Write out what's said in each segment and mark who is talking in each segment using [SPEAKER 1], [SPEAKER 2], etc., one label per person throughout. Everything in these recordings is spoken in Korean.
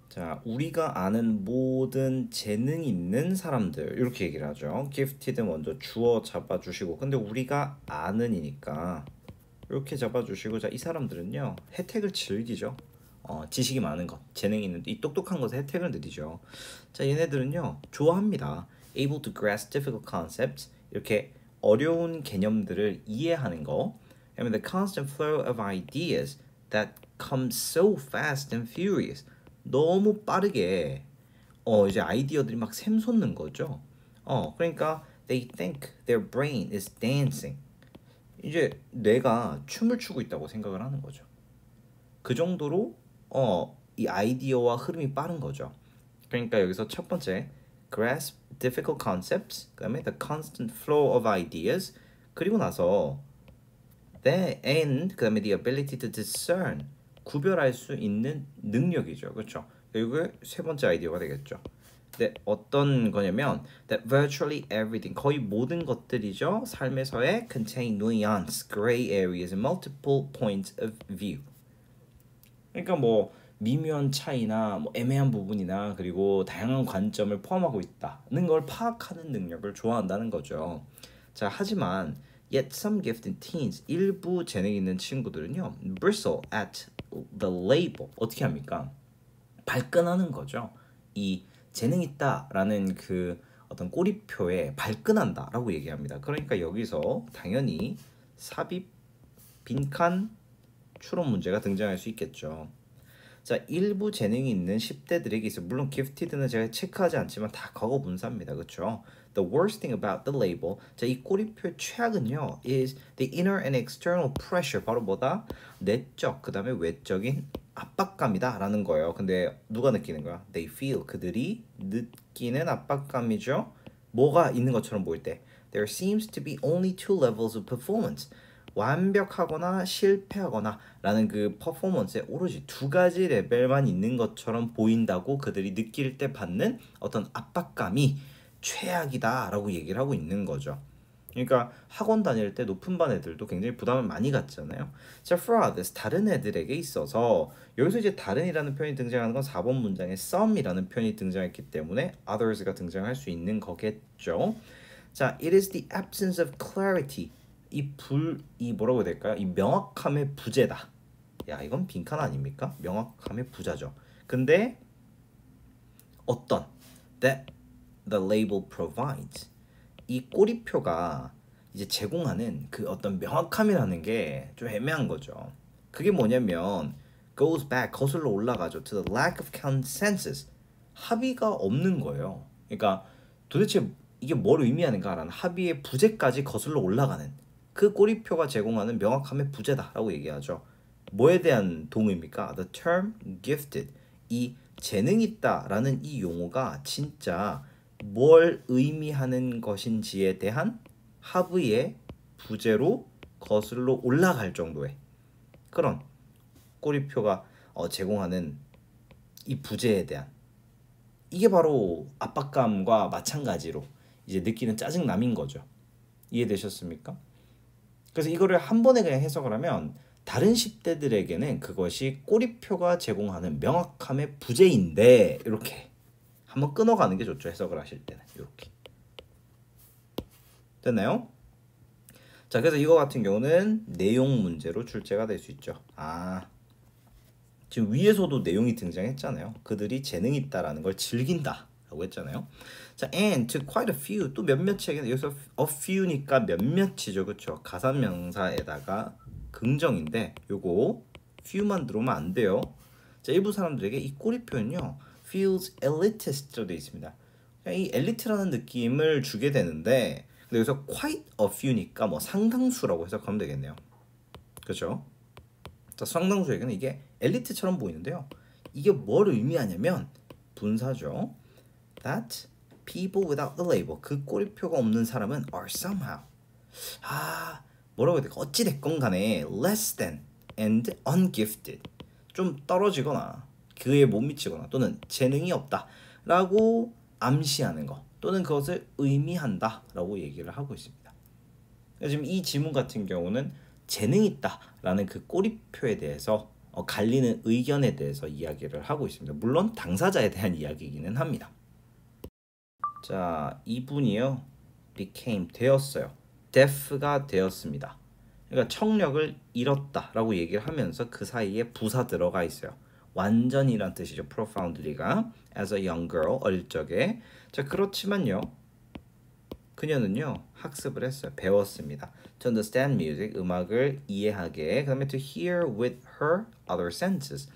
[SPEAKER 1] 자, 우리가 아는 모든 재능 있는 사람들 이렇게 얘기를 하죠. gifted 먼저 주어 잡아주시고 근데 우리가 아는이니까 이렇게 잡아주시고 자, 이 사람들은요 혜택을 즐기죠. 지식이 많은 것, 재능이 있는 이 똑똑한 것에 혜택을 누리죠. 자, 얘네들은요 좋아합니다. able to grasp difficult concepts 이렇게 어려운 개념들을 이해하는 거. I mean the constant flow of ideas that comes so fast and furious. 너무 빠르게 이제 아이디어들이 막 샘솟는 거죠. 그러니까 they think their brain is dancing. 이제 뇌가 춤을 추고 있다고 생각을 하는 거죠. 그 정도로 이 아이디어와 흐름이 빠른 거죠. 그러니까 여기서 첫 번째 grasp difficult concepts, 그다음에 the constant flow of ideas, 그리고 나서 and 그다음에 the ability to discern, 구별할 수 있는 능력이죠. 그렇죠? 이게 세 번째 아이디어가 되겠죠. 네, 어떤 거냐면 that virtually everything, 거의 모든 것들이죠. 삶에서의 contain nuance, gray areas, and multiple points of view. 그러니까 뭐 미묘한 차이나 뭐 애매한 부분이나 그리고 다양한 관점을 포함하고 있다는 걸 파악하는 능력을 좋아한다는 거죠. 자, 하지만 yet some gifted teens, 일부 재능 있는 친구들은요 bristle at the label. 어떻게 합니까? 발끈하는 거죠. 이 재능 있다라는 그 어떤 꼬리표에 발끈한다라고 얘기합니다. 그러니까 여기서 당연히 삽입, 빈칸, 추론 문제가 등장할 수 있겠죠. 자, 일부 재능이 있는 10대들에게 있어 물론 gifted는 제가 체크하지 않지만 다 과거 분사입니다. 그렇죠? The worst thing about the label. 자, 이 꼬리표의 최악은요 is the inner and external pressure. 바로 뭐다? 내적 그다음에 외적인 압박감이다 라는 거예요. 근데 누가 느끼는 거야? They feel. 그들이 느끼는 압박감이죠. 뭐가 있는 것처럼 보일 때 There seems to be only two levels of performance. 완벽하거나 실패하거나 라는 그 퍼포먼스에 오로지 두 가지 레벨만 있는 것처럼 보인다고 그들이 느낄 때 받는 어떤 압박감이 최악이다 라고 얘기를 하고 있는 거죠. 그러니까 학원 다닐 때 높은 반 애들도 굉장히 부담을 많이 갖잖아요. 자, for others, 다른 애들에게 있어서 여기서 이제 다른이라는 표현이 등장하는 건 4번 문장에 some이라는 표현이 등장했기 때문에 others가 등장할 수 있는 거겠죠. 자, it is the absence of clarity. 이 뭐라고 해야 될까요? 이 명확함의 부재다. 야, 이건 빈칸 아닙니까? 명확함의 부자죠. 근데 어떤 that the label provides. 이 꼬리표가 이제 제공하는 그 어떤 명확함이라는 게 좀 애매한 거죠. 그게 뭐냐면 goes back, 거슬러 올라가죠. to the lack of consensus. 합의가 없는 거예요. 그러니까 도대체 이게 뭘 의미하는가라는 합의의 부재까지 거슬러 올라가는 그 꼬리표가 제공하는 명확함의 부재다라고 얘기하죠. 뭐에 대한 동의입니까? The term gifted. 이 재능 있다라는 이 용어가 진짜 뭘 의미하는 것인지에 대한 합의의 부재로 거슬러 올라갈 정도의 그런 꼬리표가 제공하는 이 부재에 대한 이게 바로 압박감과 마찬가지로 이제 느끼는 짜증남인 거죠. 이해되셨습니까? 그래서 이거를 한 번에 그냥 해석을 하면 다른 10대들에게는 그것이 꼬리표가 제공하는 명확함의 부재인데 이렇게 한번 끊어가는 게 좋죠. 해석을 하실 때는 이렇게 됐나요? 자, 그래서 이거 같은 경우는 내용 문제로 출제가 될 수 있죠. 지금 위에서도 내용이 등장했잖아요. 그들이 재능이 있다라는 걸 즐긴다 라고 했잖아요. 자, and to quite a few, 또 몇몇에게, 여기서 a few니까 몇몇이죠. 그렇죠? 가산명사에다가 긍정인데 요거 few만 들어오면 안 돼요. 자, 일부 사람들에게 이 꼬리표는요 feels elitist로 되어 있습니다. 이 엘리트라는 느낌을 주게 되는데 근데 여기서 quite a few니까 뭐 상당수라고 해석하면 되겠네요. 그렇죠? 자, 상당수에게는 이게 엘리트처럼 보이는데요. 이게 뭘 의미하냐면 분사죠. That people without the label, 그 꼬리표가 없는 사람은 are somehow, 뭐라고 해야 될까? 어찌 됐건 간에 less than and ungifted, 좀 떨어지거나 그에 못 미치거나 또는 재능이 없다 라고 암시하는 거 또는 그것을 의미한다 라고 얘기를 하고 있습니다. 지금 이 지문 같은 경우는 재능이 있다 라는 그 꼬리표에 대해서 갈리는 의견에 대해서 이야기를 하고 있습니다. 물론 당사자에 대한 이야기이기는 합니다. 자, 이분이요. became 되었어요. deaf가 되었습니다. 그러니까 청력을 잃었다라고 얘기를 하면서 그 사이에 부사 들어가 있어요. 완전이란 뜻이죠. profoundly가 as a young girl 어릴 적에. 자, 그렇지만요. 그녀는요. 학습을 했어요. 배웠습니다. To understand music 음악을 이해하게. 그다음에 to hear with her other senses.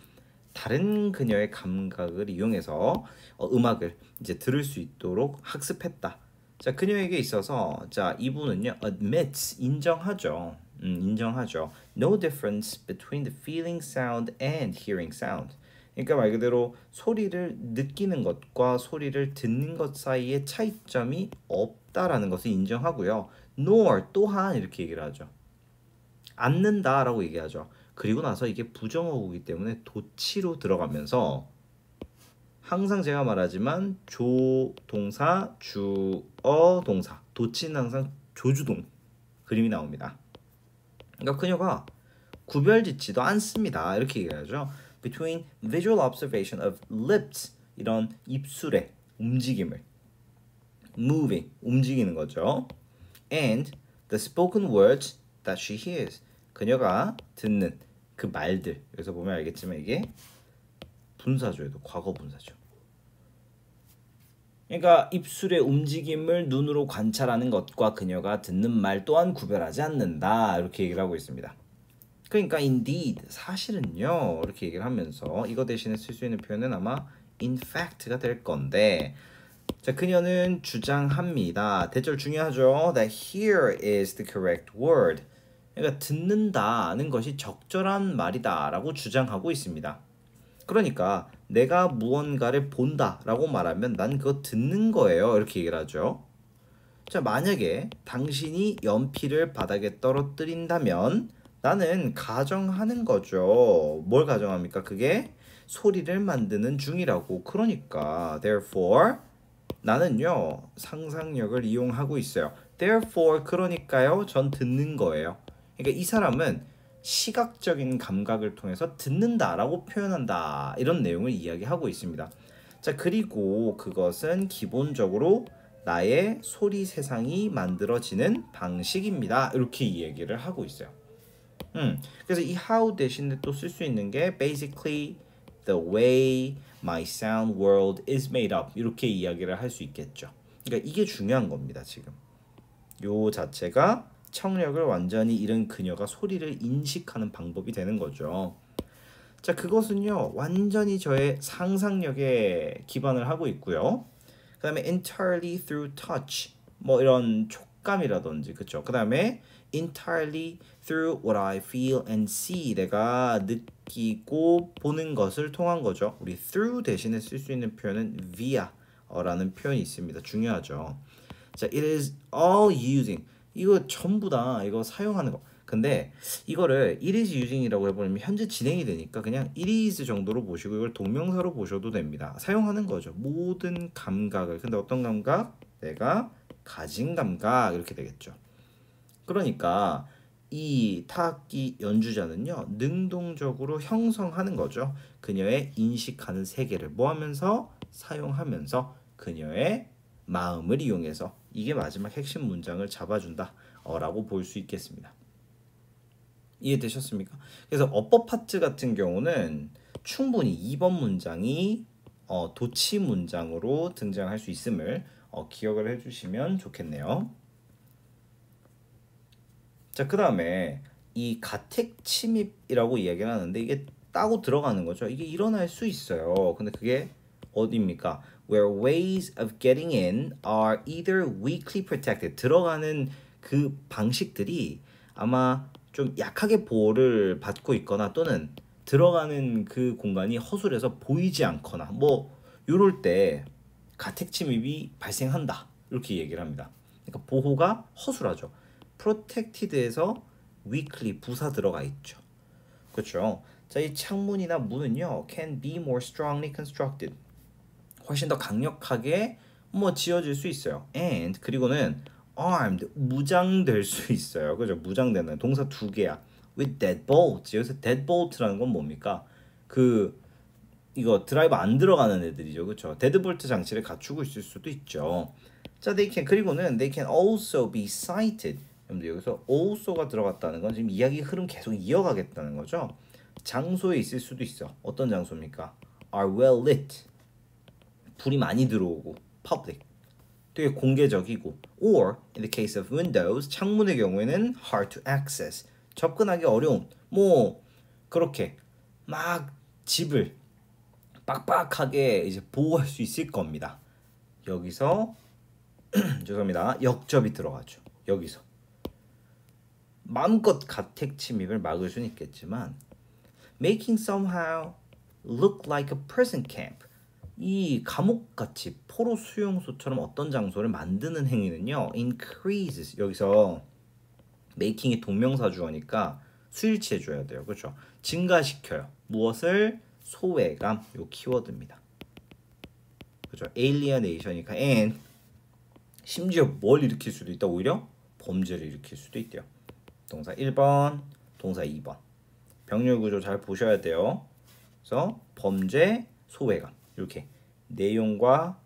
[SPEAKER 1] 다른 그녀의 감각을 이용해서 음악을 이제 들을 수 있도록 학습했다. 자, 그녀에게 있어서 자, 이분은요. admits 인정하죠. 인정하죠. No difference between the feeling sound and hearing sound. 그러니까 말 그대로 소리를 느끼는 것과 소리를 듣는 것 사이에 차이점이 없다라는 것을 인정하고요. nor 또한 이렇게 얘기를 하죠. 않는다라고 얘기하죠. 그리고 나서 이게 부정어구이기 때문에 도치로 들어가면서 항상 제가 말하지만 조동사, 주어, 동사 도치는 항상 조주동 그림이 나옵니다. 그러니까 그녀가 구별짓지도 않습니다. 이렇게 얘기하죠. Between visual observation of lips 이런 입술의 움직임을 moving 움직이는 거죠. And the spoken words that she hears 그녀가 듣는 그 말들 여기서 보면 알겠지만 이게 분사죠. 얘도 과거 분사죠. 그러니까 입술의 움직임을 눈으로 관찰하는 것과 그녀가 듣는 말 또한 구별하지 않는다. 이렇게 얘기를 하고 있습니다. 그러니까 indeed 사실은요. 이렇게 얘기를 하면서 이거 대신에 쓸 수 있는 표현은 아마 in fact가 될 건데 자, 그녀는 주장합니다. 대절 중요하죠. That here is the correct word. 그러니까 듣는다는 것이 적절한 말이다라고 주장하고 있습니다. 그러니까 내가 무언가를 본다라고 말하면 난 그거 듣는 거예요. 이렇게 얘기를 하죠. 자, 만약에 당신이 연필을 바닥에 떨어뜨린다면 나는 가정하는 거죠. 뭘 가정합니까? 그게 소리를 만드는 중이라고. 그러니까 therefore 나는요 상상력을 이용하고 있어요. Therefore 그러니까요 전 듣는 거예요. 그러니까 이 사람은 시각적인 감각을 통해서 듣는다라고 표현한다 이런 내용을 이야기하고 있습니다. 자, 그리고 그것은 기본적으로 나의 소리 세상이 만들어지는 방식입니다. 이렇게 이 얘기를 하고 있어요. 그래서 이 how 대신에 또 쓸 수 있는 게 basically the way my sound world is made up 이렇게 이야기를 할 수 있겠죠. 그러니까 이게 중요한 겁니다. 지금 요 자체가 청력을 완전히 잃은 그녀가 소리를 인식하는 방법이 되는 거죠. 자, 그것은요 완전히 저의 상상력에 기반을 하고 있고요. 그 다음에 entirely through touch 뭐 이런 촉감이라든지 그쵸. 그 다음에 entirely through what I feel and see 내가 느끼고 보는 것을 통한 거죠. 우리 through 대신에 쓸 수 있는 표현은 via 라는 표현이 있습니다. 중요하죠. 자, it is all using 이거 전부 다 이거 사용하는 거. 근데 이거를 it is using이라고 해버리면 현재 진행이 되니까 그냥 it is 정도로 보시고 이걸 동명사로 보셔도 됩니다. 사용하는 거죠. 모든 감각을. 근데 어떤 감각? 내가 가진 감각 이렇게 되겠죠. 그러니까 이 타악기 연주자는요 능동적으로 형성하는 거죠. 그녀의 인식하는 세계를 뭐 하면서? 사용하면서 그녀의 마음을 이용해서 이게 마지막 핵심 문장을 잡아준다 라고 볼 수 있겠습니다. 이해되셨습니까? 그래서 어법 파트 같은 경우는 충분히 2번 문장이 도치 문장으로 등장할 수 있음을 기억을 해주시면 좋겠네요. 자, 그 다음에 이 가택 침입이라고 이야기를 하는데 이게 따고 들어가는 거죠. 이게 일어날 수 있어요. 근데 그게 어디입니까? Where ways of getting in are either weakly protected. 들어가는 그 방식들이 아마 좀 약하게 보호를 받고 있거나 또는 들어가는 그 공간이 허술해서 보이지 않거나 뭐 요럴 때 가택 침입이 발생한다. 이렇게 얘기를 합니다. 그러니까 보호가 허술하죠. protected에서 weakly 부사 들어가 있죠. 그렇죠? 자, 이 창문이나 문은요 can be more strongly constructed. 훨씬 더 강력하게 뭐 지어질 수 있어요. and 그리고는 armed 무장될 수 있어요. 그죠? 무장되는 동사 두 개야. with deadbolts. 여기서 deadbolt라는 건 뭡니까? 이거 드라이버 안 들어가는 애들이죠, 그렇죠? 데드볼트 장치를 갖추고 있을 수도 있죠. 자, 그리고는 they can also be sighted. 여기서 also가 들어갔다는 건 지금 이야기 흐름 계속 이어가겠다는 거죠. 장소에 있을 수도 있어. 어떤 장소입니까? are well lit. 불이 많이 들어오고 public. 되게 공개적이고 or in the case of windows 창문의 경우에는 hard to access. 접근하기 어려운. 뭐 그렇게 막 집을 빡빡하게 이제 보호할 수 있을 겁니다. 여기서 죄송합니다. 역접이 들어가죠. 여기서 마음껏 가택 침입을 막을 수는 있겠지만 making somehow look like a prison camp. 이 감옥같이 포로 수용소처럼 어떤 장소를 만드는 행위는요. increases. 여기서 making이 동명사 주어니까 수일치해 줘야 돼요. 그렇죠? 증가시켜요. 무엇을? 소외감. 요 키워드입니다. 그렇죠? alienation이니까 and 심지어 뭘 일으킬 수도 있다. 오히려 범죄를 일으킬 수도 있대요. 동사 1번, 동사 2번. 병렬 구조 잘 보셔야 돼요. 그래서 범죄, 소외감. 이렇게 내용과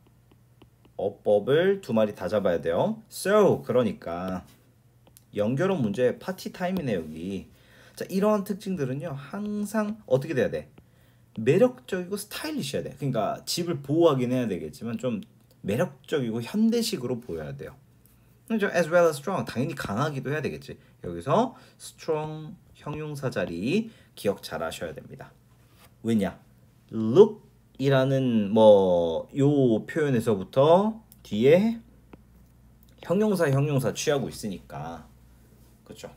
[SPEAKER 1] 어법을 두 마리 다 잡아야 돼요. So 그러니까 연결어 문제 파티 타임이네 여기. 자, 이러한 특징들은요 항상 어떻게 돼야 돼? 매력적이고 스타일리시해야 돼. 그러니까 집을 보호하긴 해야 되겠지만 좀 매력적이고 현대식으로 보여야 돼요. 그렇죠? As well as strong. 당연히 강하기도 해야 되겠지. 여기서 strong 형용사 자리 기억 잘 하셔야 됩니다. 왜냐? look이라는 요 표현에서부터 뒤에 형용사 취하고 있으니까. 그렇죠?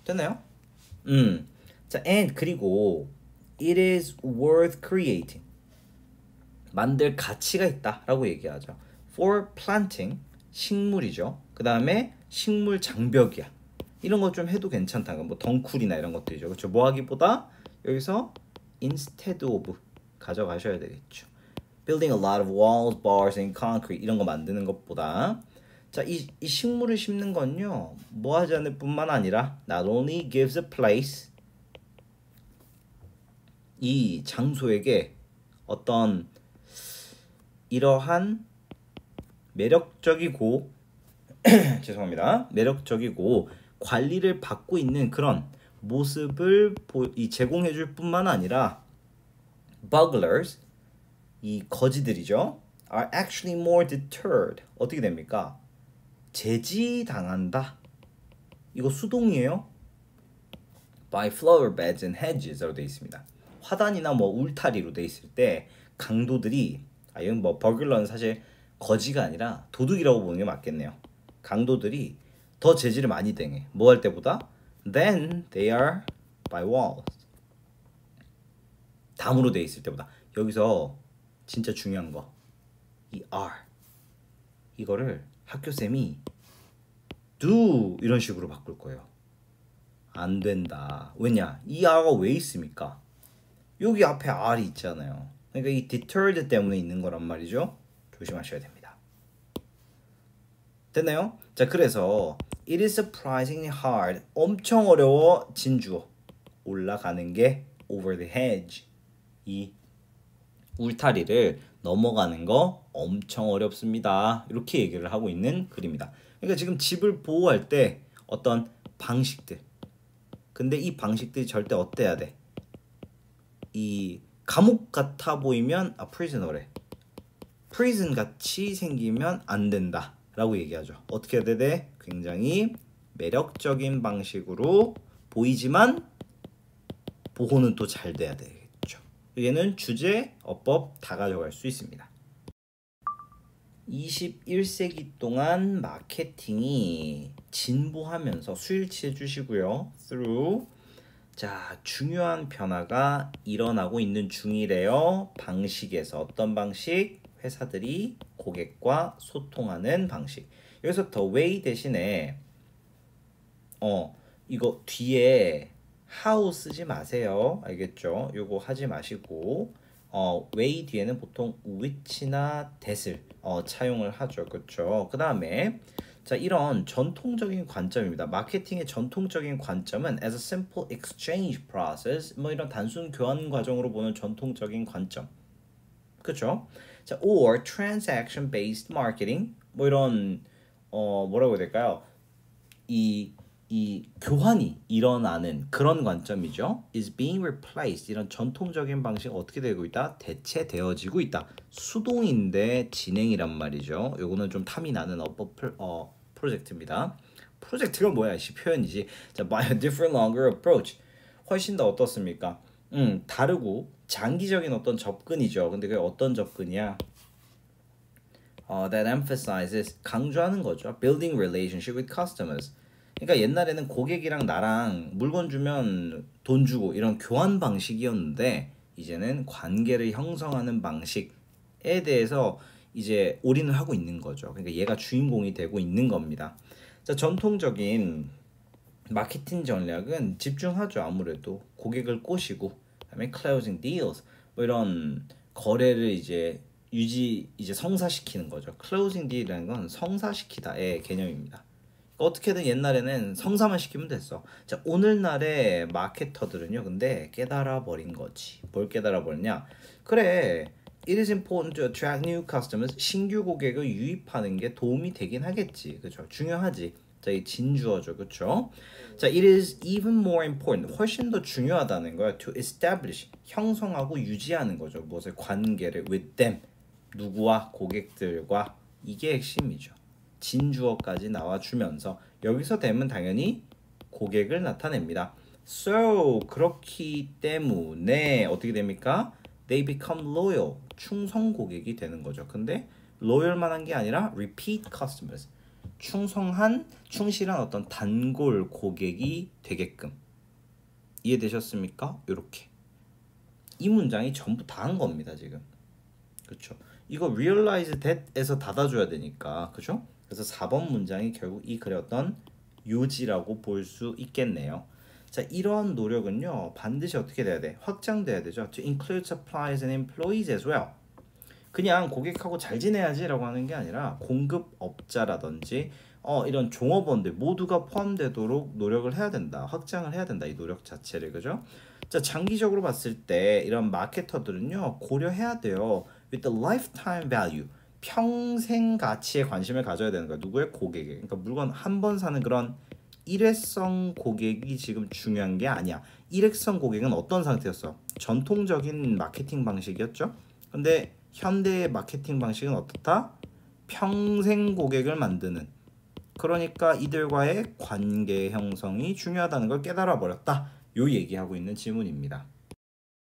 [SPEAKER 1] 됐나요? 자, and 그리고 it is worth creating. 만들 가치가 있다라고 얘기하죠. For planting 식물이죠. 그 다음에 식물 장벽이야. 이런 거 좀 해도 괜찮다. 뭐 덩쿨이나 이런 것들이죠. 그렇죠? 뭐 하기보다 여기서 instead of 가져가셔야 되겠죠. Building a lot of walls, bars, and concrete 이런 거 만드는 것보다 자, 이 식물을 심는 건요. 뭐 하지 않을 뿐만 아니라 not only gives a place 이 장소에게 어떤 이러한 매력적이고 죄송합니다. 매력적이고 관리를 받고 있는 그런 모습을 제공해 줄 뿐만 아니라 burglars 이 거지들이죠. are actually more deterred. 어떻게 됩니까? 제지당한다. 이거 수동이에요. by flower beds and hedges라고 되어 있습니다. 화단이나 뭐 울타리로 되어 있을 때 강도들이 이건 뭐 버글러는 사실 거지가 아니라 도둑이라고 보는 게 맞겠네요. 강도들이 더 제지를 많이 당해. 뭐 할 때보다? Then they are by walls. 담으로 돼 있을 때보다. 여기서 진짜 중요한 거. 이 are. 이거를 학교쌤이 do 이런 식으로 바꿀 거예요. 안 된다. 왜냐? 이 are가 왜 있습니까? 여기 앞에 R이 있잖아요. 그러니까 이 deterred 때문에 있는 거란 말이죠. 조심하셔야 됩니다. 됐나요? 자, 그래서 it is surprisingly hard. 엄청 어려워. 진주어. 올라가는 게 over the hedge. 이 울타리를 넘어가는 거 엄청 어렵습니다. 이렇게 얘기를 하고 있는 글입니다. 그러니까 지금 집을 보호할 때 어떤 방식들. 근데 이 방식들이 절대 어때야 돼? 이 감옥 같아 보이면 prisoner래. prison 같이 생기면 안 된다 라고 얘기하죠. 어떻게 해야 돼? 굉장히 매력적인 방식으로 보이지만 보호는 또 잘 돼야 되겠죠. 얘는 주제, 어법 다 가져갈 수 있습니다. 21세기 동안 마케팅이 진보하면서 수일치해 주시고요. through 자, 중요한 변화가 일어나고 있는 중이래요. 방식에서 어떤 방식? 회사들이 고객과 소통하는 방식. 여기서 the way 대신에 이거 뒤에 how 쓰지 마세요. 알겠죠? 요거 하지 마시고 way 뒤에는 보통 which나 that을 차용을 하죠. 그렇죠? 그 다음에 자, 이런 전통적인 관점입니다. 마케팅의 전통적인 관점은 as a simple exchange process, 뭐 이런 단순 교환 과정으로 보는 전통적인 관점. 그렇죠? 자, or transaction based marketing, 뭐 이런 뭐라고 해야 될까요? 이 교환이 일어나는 그런 관점이죠. is being replaced. 이런 전통적인 방식 어떻게 되고 있다? 대체되어지고 있다. 수동인데 진행이란 말이죠. 요거는 좀 탐이 나는 프로젝트입니다. 프로젝트가 뭐야? 이 표현이지. 자, by a different longer approach. 훨씬 더 어떻습니까? 다르고 장기적인 어떤 접근이죠. 근데 그게 어떤 접근이야? That emphasizes 강조하는 거죠. Building relationship with customers. 그러니까 옛날에는 고객이랑 나랑 물건 주면 돈 주고 이런 교환 방식이었는데 이제는 관계를 형성하는 방식에 대해서 이제 올인을 하고 있는 거죠. 그러니까 얘가 주인공이 되고 있는 겁니다. 자, 전통적인 마케팅 전략은 집중하죠. 아무래도 고객을 꼬시고 그다음에 closing deals 뭐 이런 거래를 이제 성사시키는 거죠. closing deal이라는 건 성사시키다의 개념입니다. 어떻게든 옛날에는 성사만 시키면 됐어. 자, 오늘날의 마케터들은요, 근데 깨달아 버린 거지. 뭘 깨달아 버렸냐? 그래, it is important to attract new customers. 신규 고객을 유입하는 게 도움이 되긴 하겠지, 그죠? 중요하지. 자, 이 진주어죠, 그죠? 자, it is even more important. 훨씬 더 중요하다는 거야. To establish, 형성하고 유지하는 거죠. 무엇을 관계를 with them, 누구와 고객들과 이게 핵심이죠. 진주어까지 나와주면서 여기서 됨은 당연히 고객을 나타냅니다. So 그렇기 때문에 어떻게 됩니까? They become loyal 충성 고객이 되는 거죠. 근데 loyal만 한 게 아니라 repeat customers 충실한 어떤 단골 고객이 되게끔 이해되셨습니까? 이렇게 이 문장이 전부 다 한 겁니다 지금. 그렇죠? 이거 realize that에서 닫아줘야 되니까 그죠? 그래서 4번 문장이 결국 이 글의 어떤 요지라고 볼 수 있겠네요. 자, 이러한 노력은요 반드시 어떻게 돼야 돼? 확장돼야 되죠. To include suppliers and employees as well. 그냥 고객하고 잘 지내야지라고 하는 게 아니라 공급업자라든지 이런 종업원들 모두가 포함되도록 노력을 해야 된다. 확장을 해야 된다. 이 노력 자체를 그죠? 자, 장기적으로 봤을 때 이런 마케터들은요 고려해야 돼요. With the lifetime value 평생 가치에 관심을 가져야 되는 거야. 누구의? 고객에. 그러니까 물건 한 번 사는 그런 일회성 고객이 지금 중요한 게 아니야. 일회성 고객은 어떤 상태였어? 전통적인 마케팅 방식이었죠. 근데 현대의 마케팅 방식은 어떻다? 평생 고객을 만드는. 그러니까 이들과의 관계 형성이 중요하다는 걸 깨달아 버렸다. 요 얘기하고 있는 지문입니다.